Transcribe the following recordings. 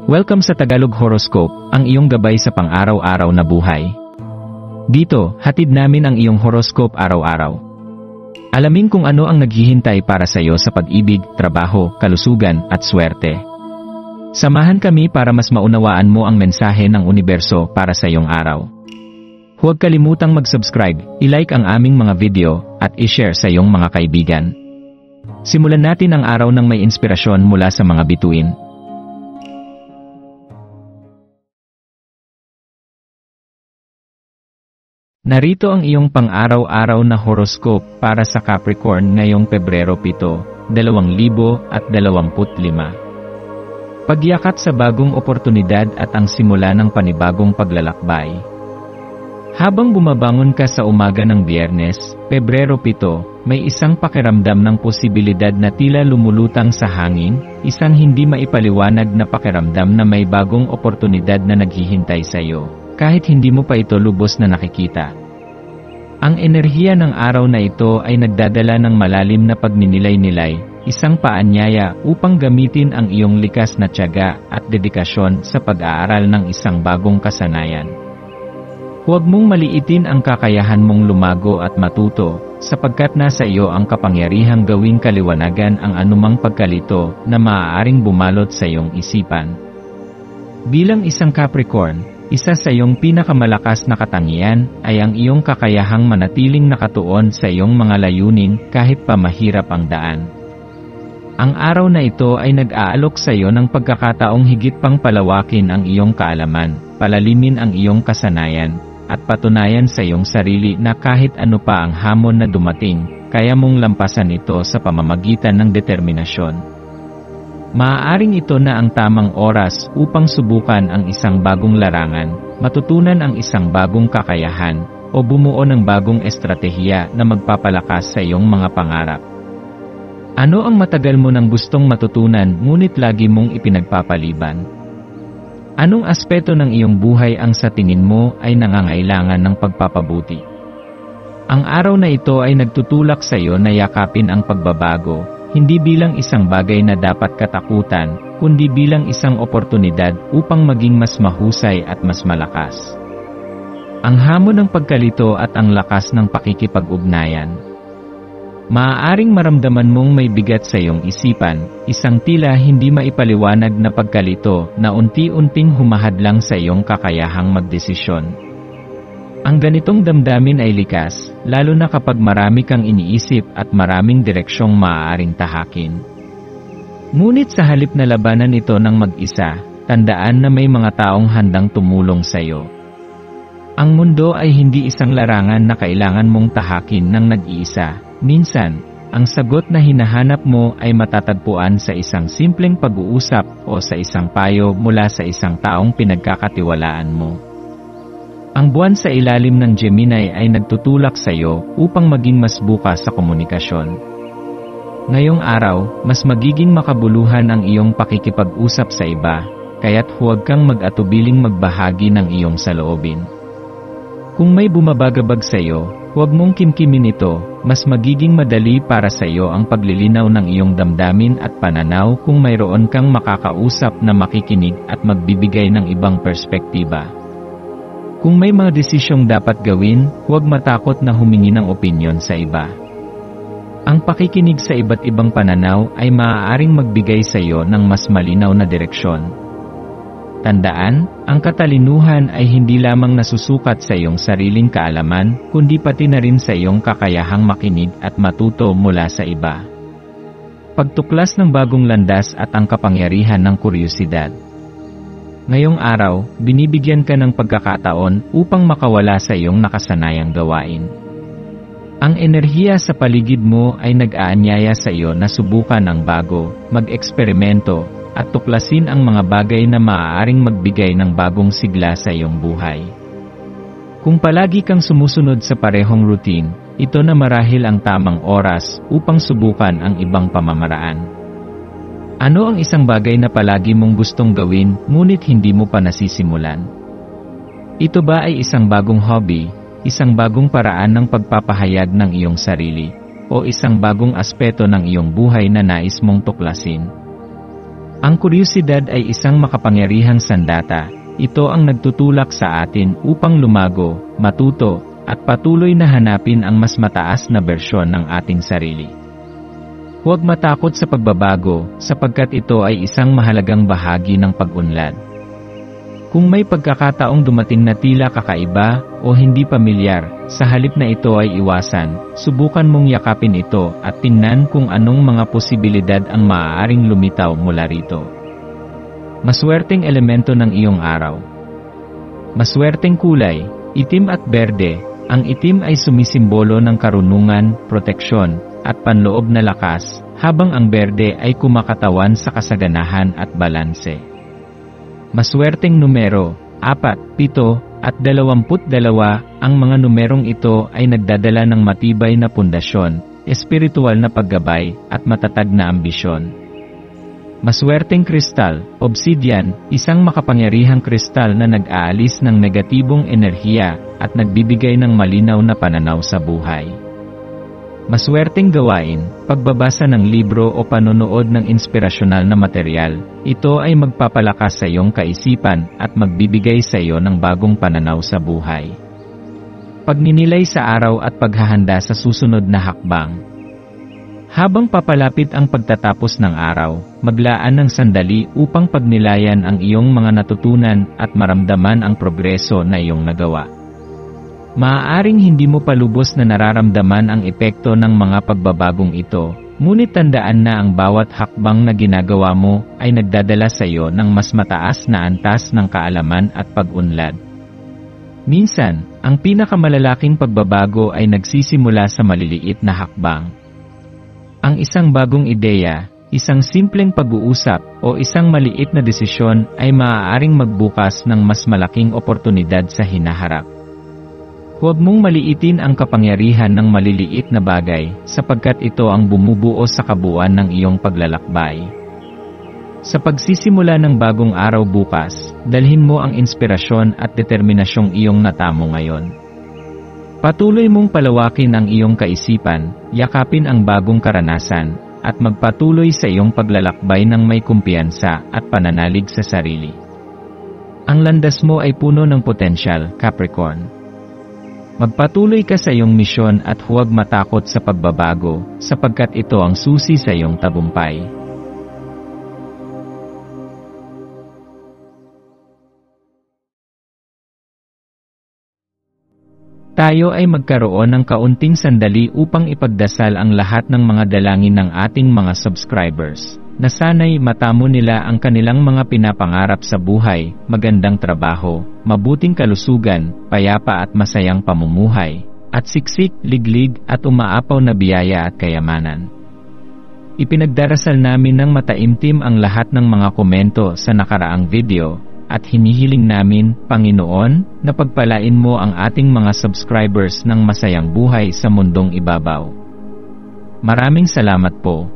Welcome sa Tagalog Horoscope, ang iyong gabay sa pang-araw-araw na buhay. Dito, hatid namin ang iyong horoscope araw-araw. Alamin kung ano ang naghihintay para sa iyo sa pag-ibig, trabaho, kalusugan, at swerte. Samahan kami para mas maunawaan mo ang mensahe ng universo para sa iyong araw. Huwag kalimutang mag-subscribe, i-like ang aming mga video, at i-share sa iyong mga kaibigan. Simulan natin ang araw ng may inspirasyon mula sa mga bituin. Narito ang iyong pang-araw-araw na horoscope para sa Capricorn ngayong Pebrero 7, 2025. Pagyakat sa bagong oportunidad at ang simula ng panibagong paglalakbay. Habang bumabangon ka sa umaga ng Biyernes, Pebrero 7, may isang pakiramdam ng posibilidad na tila lumulutang sa hangin, isang hindi maipaliwanag na pakiramdam na may bagong oportunidad na naghihintay sa iyo, kahit hindi mo pa ito lubos na nakikita. Ang enerhiya ng araw na ito ay nagdadala ng malalim na pagninilay-nilay, isang paanyaya upang gamitin ang iyong likas na tiyaga at dedikasyon sa pag-aaral ng isang bagong kasanayan. Huwag mong maliitin ang kakayahan mong lumago at matuto, sapagkat nasa iyo ang kapangyarihang gawing kaliwanagan ang anumang pagkalito na maaaring bumalot sa iyong isipan. Bilang isang Capricorn, isa sa iyong pinakamalakas na katangian ay ang iyong kakayahang manatiling nakatuon sa iyong mga layunin kahit pa mahirap ang daan. Ang araw na ito ay nag-aalok sa iyo ng pagkakataong higit pang palawakin ang iyong kaalaman, palalimin ang iyong kasanayan, at patunayan sa iyong sarili na kahit ano pa ang hamon na dumating, kaya mong lampasan ito sa pamamagitan ng determinasyon. Maaaring ito na ang tamang oras upang subukan ang isang bagong larangan, matutunan ang isang bagong kakayahan, o bumuo ng bagong estratehiya na magpapalakas sa iyong mga pangarap. Ano ang matagal mo nang gustong matutunan ngunit lagi mong ipinagpapaliban? Anong aspeto ng iyong buhay ang sa tingin mo ay nangangailangan ng pagpapabuti? Ang araw na ito ay nagtutulak sa iyo na yakapin ang pagbabago, hindi bilang isang bagay na dapat katakutan, kundi bilang isang oportunidad upang maging mas mahusay at mas malakas. Ang hamon ng pagkalito at ang lakas ng pakikipag-ugnayan. Maaaring maramdaman mong may bigat sa iyong isipan, isang tila hindi maipaliwanag na pagkalito na unti-unting humahadlang sa iyong kakayahang magdesisyon. Ang ganitong damdamin ay likas, lalo na kapag marami kang iniisip at maraming direksyong maaaring tahakin. Ngunit sa halip na labanan ito ng mag-isa, tandaan na may mga taong handang tumulong sa iyo. Ang mundo ay hindi isang larangan na kailangan mong tahakin ng nag-iisa. Minsan, ang sagot na hinahanap mo ay matatagpuan sa isang simpleng pag-uusap o sa isang payo mula sa isang taong pinagkakatiwalaan mo. Ang buwan sa ilalim ng Gemini ay nagtutulak sa iyo upang maging mas bukas sa komunikasyon. Ngayong araw, mas magiging makabuluhan ang iyong pakikipag-usap sa iba, kaya't huwag kang mag-atubiling magbahagi ng iyong saloobin. Kung may bumabagabag sa iyo, huwag mong kimkimin ito, mas magiging madali para sa iyo ang paglilinaw ng iyong damdamin at pananaw kung mayroon kang makakausap na makikinig at magbibigay ng ibang perspektiba. Kung may mga desisyong dapat gawin, huwag matakot na humingi ng opinyon sa iba. Ang pakikinig sa iba't ibang pananaw ay maaaring magbigay sa iyo ng mas malinaw na direksyon. Tandaan, ang katalinuhan ay hindi lamang nasusukat sa iyong sariling kaalaman, kundi pati na rin sa iyong kakayahang makinig at matuto mula sa iba. Pagtuklas ng bagong landas at ang kapangyarihan ng kuryosidad. Ngayong araw, binibigyan ka ng pagkakataon upang makawala sa iyong nakasanayang gawain. Ang enerhiya sa paligid mo ay nag-aanyaya sa iyo na subukan ang bago, mag-eksperimento, at tuklasin ang mga bagay na maaaring magbigay ng bagong sigla sa iyong buhay. Kung palagi kang sumusunod sa parehong routine, ito na marahil ang tamang oras upang subukan ang ibang pamamaraan. Ano ang isang bagay na palagi mong gustong gawin ngunit hindi mo pa nasisimulan? Ito ba ay isang bagong hobby, isang bagong paraan ng pagpapahayag ng iyong sarili, o isang bagong aspeto ng iyong buhay na nais mong tuklasin? Ang kuryosidad ay isang makapangyarihang sandata. Ito ang nagtutulak sa atin upang lumago, matuto, at patuloy na hanapin ang mas mataas na bersyon ng ating sarili. Huwag matakot sa pagbabago, sapagkat ito ay isang mahalagang bahagi ng pag-unlad. Kung may pagkakataong dumating na tila kakaiba o hindi pamilyar, sa halip na ito ay iwasan, subukan mong yakapin ito at tingnan kung anong mga posibilidad ang maaaring lumitaw mula rito. Maswerteng elemento ng iyong araw. Maswerteng kulay, itim at berde. Ang itim ay sumisimbolo ng karunungan, proteksyon, at panloob na lakas, habang ang berde ay kumakatawan sa kasaganahan at balanse. Maswerteng numero, 4, 7, at 22. Ang mga numerong ito ay nagdadala ng matibay na pundasyon, espiritual na paggabay, at matatag na ambisyon. Maswerteng kristal, obsidian, isang makapangyarihang kristal na nag-aalis ng negatibong enerhiya at nagbibigay ng malinaw na pananaw sa buhay. Maswerteng gawain, pagbabasa ng libro o panonood ng inspirasyonal na material. Ito ay magpapalakas sa iyong kaisipan at magbibigay sa iyo ng bagong pananaw sa buhay. Pagninilay sa araw at paghahanda sa susunod na hakbang. Habang papalapit ang pagtatapos ng araw, maglaan ng sandali upang pagnilayan ang iyong mga natutunan at maramdaman ang progreso na iyong nagawa. Maaaring hindi mo palubos na nararamdaman ang epekto ng mga pagbabagong ito, ngunit tandaan na ang bawat hakbang na ginagawa mo ay nagdadala sa iyo ng mas mataas na antas ng kaalaman at pag-unlad. Minsan, ang pinakamalalaking pagbabago ay nagsisimula sa maliliit na hakbang. Ang isang bagong ideya, isang simpleng pag-uusap, o isang maliit na desisyon ay maaaring magbukas ng mas malaking oportunidad sa hinaharap. Huwag mong maliitin ang kapangyarihan ng maliliit na bagay, sapagkat ito ang bumubuo sa kabuuan ng iyong paglalakbay. Sa pagsisimula ng bagong araw bukas, dalhin mo ang inspirasyon at determinasyong iyong natamo ngayon. Patuloy mong palawakin ang iyong kaisipan, yakapin ang bagong karanasan, at magpatuloy sa iyong paglalakbay ng may kumpiyansa at pananalig sa sarili. Ang landas mo ay puno ng potensyal, Capricorn. Magpatuloy ka sa iyong misyon at huwag matakot sa pagbabago, sapagkat ito ang susi sa iyong tagumpay. Tayo ay magkaroon ng kaunting sandali upang ipagdasal ang lahat ng mga dalangin ng ating mga subscribers, na sana'y matamo nila ang kanilang mga pinapangarap sa buhay, magandang trabaho, mabuting kalusugan, payapa at masayang pamumuhay, at siksik, liglig at umaapaw na biyaya at kayamanan. Ipinagdarasal namin ng mataimtim ang lahat ng mga komento sa nakaraang video, at hinihiling namin, Panginoon, na pagpalain mo ang ating mga subscribers ng masayang buhay sa mundong ibabaw. Maraming salamat po.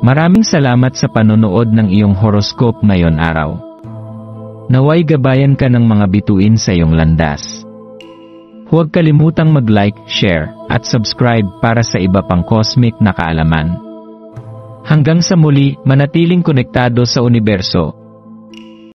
Maraming salamat sa panonood ng iyong horoscope ngayon araw. Naway gabayan ka ng mga bituin sa iyong landas. Huwag kalimutang mag-like, share, at subscribe para sa iba pang cosmic na kaalaman. Hanggang sa muli, manatiling konektado sa universo